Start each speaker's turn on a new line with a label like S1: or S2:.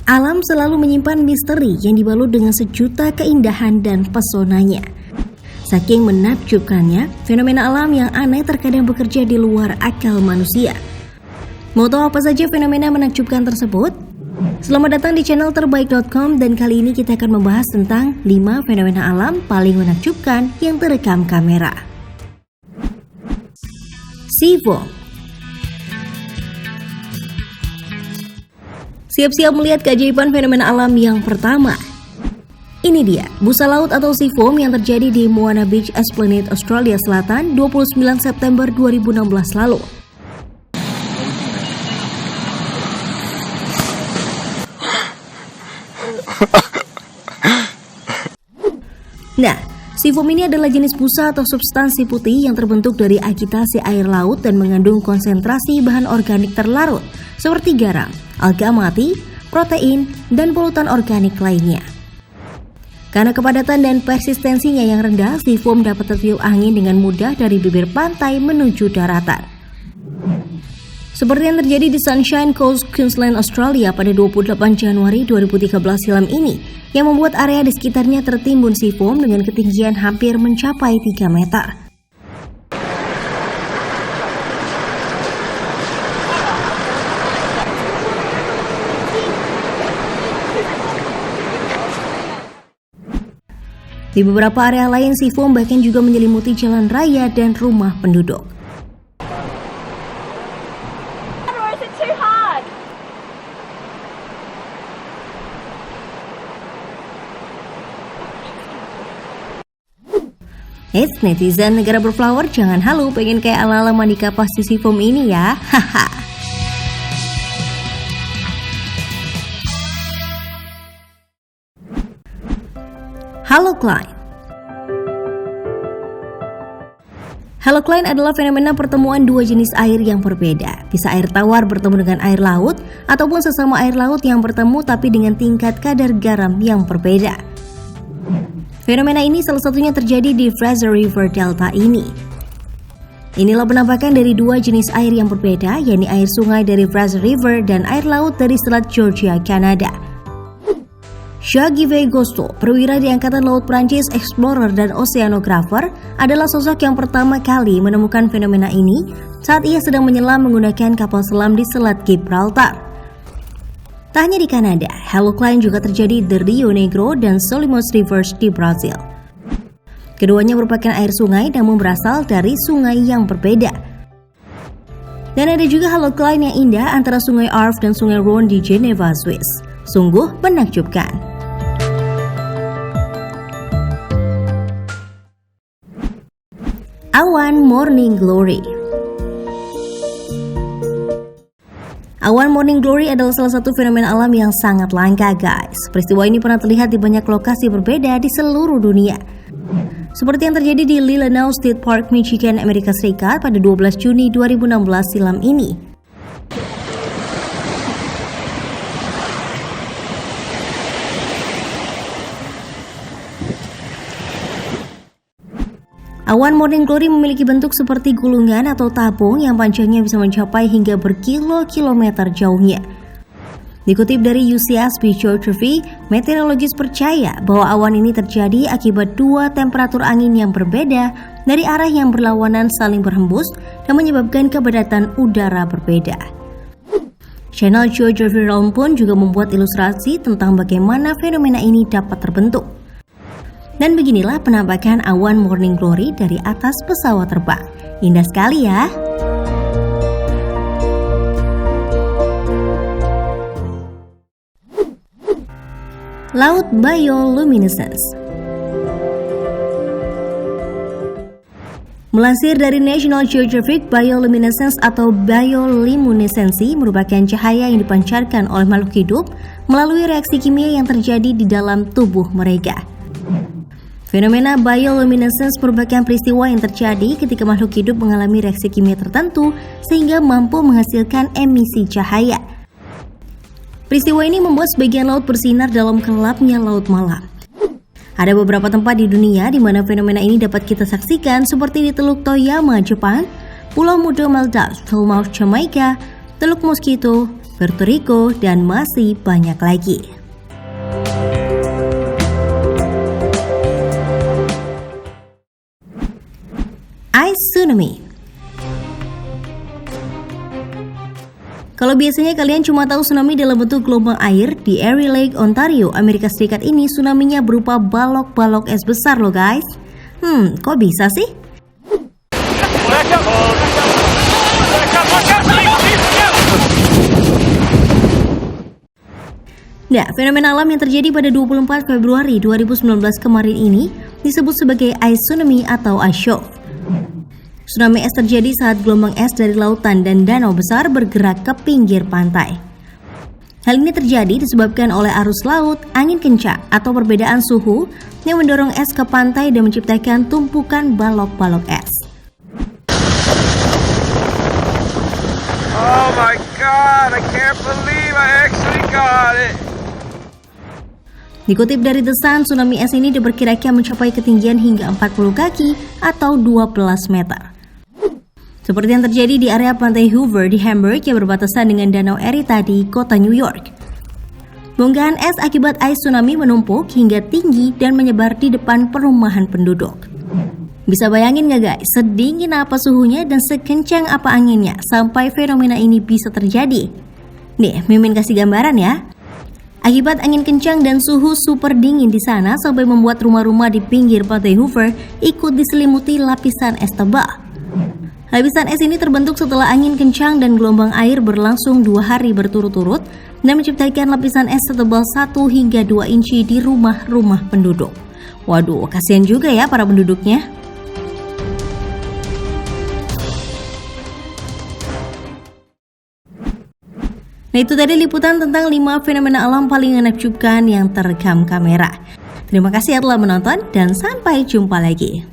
S1: Alam selalu menyimpan misteri yang dibalut dengan sejuta keindahan dan pesonanya. Saking menakjubkannya, fenomena alam yang aneh terkadang bekerja di luar akal manusia. Mau tahu apa saja fenomena menakjubkan tersebut? Selamat datang di channel terbaik.com, dan kali ini kita akan membahas tentang 5 fenomena alam paling menakjubkan yang terekam kamera. Sifo. Siap-siap melihat keajaiban fenomena alam yang pertama. Ini dia, busa laut atau sea foam yang terjadi di Moana Beach Esplanade, Australia Selatan 29 September 2016 lalu. Nah, sea foam ini adalah jenis busa atau substansi putih yang terbentuk dari agitasi air laut dan mengandung konsentrasi bahan organik terlarut seperti garam, alga mati, protein, dan polutan organik lainnya. Karena kepadatan dan persistensinya yang rendah, sea foam dapat tertiup angin dengan mudah dari bibir pantai menuju daratan. Seperti yang terjadi di Sunshine Coast, Queensland, Australia pada 28 Januari 2013 silam ini, yang membuat area di sekitarnya tertimbun sea foam dengan ketinggian hampir mencapai 3 meter. Di beberapa area lain, sea foam bahkan juga menyelimuti jalan raya dan rumah penduduk. Netizen negara berflower, jangan halu pengen kayak ala-ala mandi kapas di sea foam ini ya. Haha. Halocline. Halocline adalah fenomena pertemuan dua jenis air yang berbeda. Bisa air tawar bertemu dengan air laut, ataupun sesama air laut yang bertemu tapi dengan tingkat kadar garam yang berbeda. Fenomena ini salah satunya terjadi di Fraser River Delta ini. Inilah penampakan dari dua jenis air yang berbeda, yakni air sungai dari Fraser River dan air laut dari Selat Georgia, Kanada. Jacques Cousteau, perwira di Angkatan Laut Prancis, explorer dan oceanographer, adalah sosok yang pertama kali menemukan fenomena ini saat ia sedang menyelam menggunakan kapal selam di Selat Gibraltar. Tak hanya di Kanada, halocline juga terjadi di Rio Negro dan Solimões Rivers di Brazil. Keduanya merupakan air sungai namun berasal dari sungai yang berbeda. Dan ada juga halocline yang indah antara sungai Arve dan sungai Rhone di Geneva, Swiss. Sungguh menakjubkan. Awan Morning Glory. Awan Morning Glory adalah salah satu fenomena alam yang sangat langka, guys. Peristiwa ini pernah terlihat di banyak lokasi berbeda di seluruh dunia. Seperti yang terjadi di Lilinois State Park, Michigan, Amerika Serikat pada 12 Juni 2016 silam ini. Awan Morning Glory memiliki bentuk seperti gulungan atau tabung yang panjangnya bisa mencapai hingga berkilo-kilometer jauhnya. Dikutip dari UCSB Geography, meteorologis percaya bahwa awan ini terjadi akibat dua temperatur angin yang berbeda dari arah yang berlawanan saling berhembus dan menyebabkan kepadatan udara berbeda. Channel Geography Realm pun juga membuat ilustrasi tentang bagaimana fenomena ini dapat terbentuk. Dan beginilah penampakan awan Morning Glory dari atas pesawat terbang. Indah sekali ya. Laut Bioluminescence. Melansir dari National Geographic, bioluminescence atau bioluminesensi merupakan cahaya yang dipancarkan oleh makhluk hidup melalui reaksi kimia yang terjadi di dalam tubuh mereka. Fenomena bioluminescence merupakan peristiwa yang terjadi ketika makhluk hidup mengalami reaksi kimia tertentu sehingga mampu menghasilkan emisi cahaya. Peristiwa ini membuat sebagian laut bersinar dalam gelapnya laut malam. Ada beberapa tempat di dunia di mana fenomena ini dapat kita saksikan, seperti di Teluk Toyama, Jepang, Pulau Mudo Maldives, Falmouth, Jamaika, Teluk Mosquito, Puerto Rico, dan masih banyak lagi. Ice tsunami. Kalau biasanya kalian cuma tahu tsunami dalam bentuk gelombang air, di Erie Lake, Ontario, Amerika Serikat ini tsunami-nya berupa balok-balok es besar loh guys. Kok bisa sih? Nah, fenomena alam yang terjadi pada 24 Februari 2019 kemarin ini disebut sebagai ice tsunami atau ice shock. Tsunami es terjadi saat gelombang es dari lautan dan danau besar bergerak ke pinggir pantai. Hal ini terjadi disebabkan oleh arus laut, angin kencang, atau perbedaan suhu yang mendorong es ke pantai dan menciptakan tumpukan balok-balok es.
S2: Oh my God, I can't believe I actually got it.
S1: Dikutip dari The Sun, tsunami es ini diperkirakan mencapai ketinggian hingga 40 kaki atau 12 meter. Seperti yang terjadi di area pantai Hoover di Hamburg yang berbatasan dengan Danau Erie tadi, kota New York. Bongkahan es akibat ice tsunami menumpuk hingga tinggi dan menyebar di depan perumahan penduduk. Bisa bayangin gak guys, sedingin apa suhunya dan sekencang apa anginnya sampai fenomena ini bisa terjadi? Nih, Mimin kasih gambaran ya. Akibat angin kencang dan suhu super dingin di sana sampai membuat rumah-rumah di pinggir pantai Hoover ikut diselimuti lapisan es tebal. Lapisan es ini terbentuk setelah angin kencang dan gelombang air berlangsung 2 hari berturut-turut dan menciptakan lapisan es setebal 1 hingga 2 inci di rumah-rumah penduduk. Waduh, kasihan juga ya para penduduknya. Nah, itu tadi liputan tentang 5 fenomena alam paling menakjubkan yang terekam kamera. Terima kasih telah menonton dan sampai jumpa lagi.